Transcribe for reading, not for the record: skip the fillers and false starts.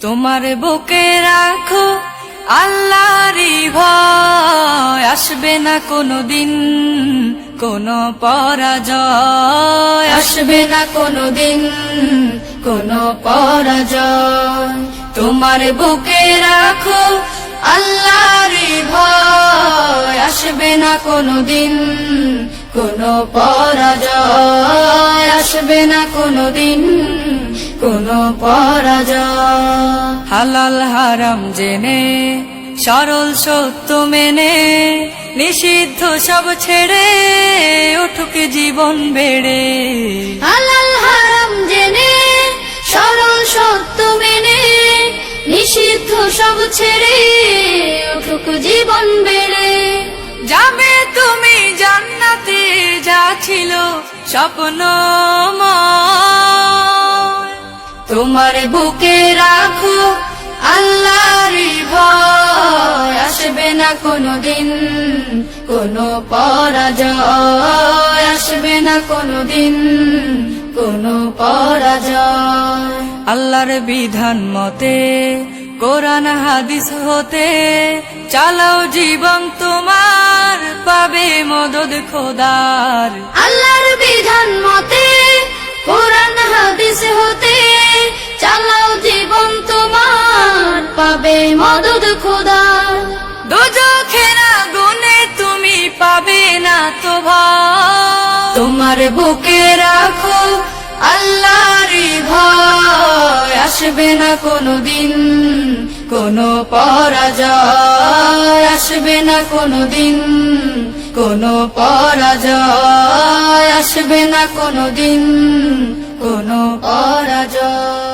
তোমার বুকে রাখো আল্লাহরই ভয়, আসবে না কোনোদিন কোনো পরাজয়, আসবে না কোনোদিন কোনো পরাজয়। তোমার বুকে রাখো আল্লাহরই ভয়, আসবে না কোনোদিন কোনো পরাজয়, আসবে না কোনোদিন কোনো পরাজয়। হালাল হারাম জেনে সরল সত্য মেনে নিষিদ্ধ সব ছেড়ে উঠুক জীবন বেড়ে। হালাল হারাম জেনে সরল সত্য মেনে নিষিদ্ধ সব ছেড়ে উঠুক জীবন বেড়ে। যাবে তুমি জান্নাতে, যা ছিল স্বপ্নময়। তোমার বুকে রাখো আল্লাহরই ভয়, আসবে না কোনোদিন কোনো পরাজয়, আসবে না কোনোদিন কোনো পরাজয়। আল্লাহর বিধান মতে কোরআন হাদিস হতে চালাও জীবন তোমার, পাবে মদদ খোদার। আল্লাহর বিধান মতে কোরআন হাদিস হতে চালাও জীবন তোমার, পাবে মদদ খোদার। দোজখের আগুনে তুমি পাবে না তো ভয়। তোমার বুকে রাখো আল্লাহরই ভয়, আসবে না কোনোদিন কোনো পরাজয়, আসবে না কোনোদিন কোনো পরাজয়, আসবে না কোনোদিন কোনো পরাজয়।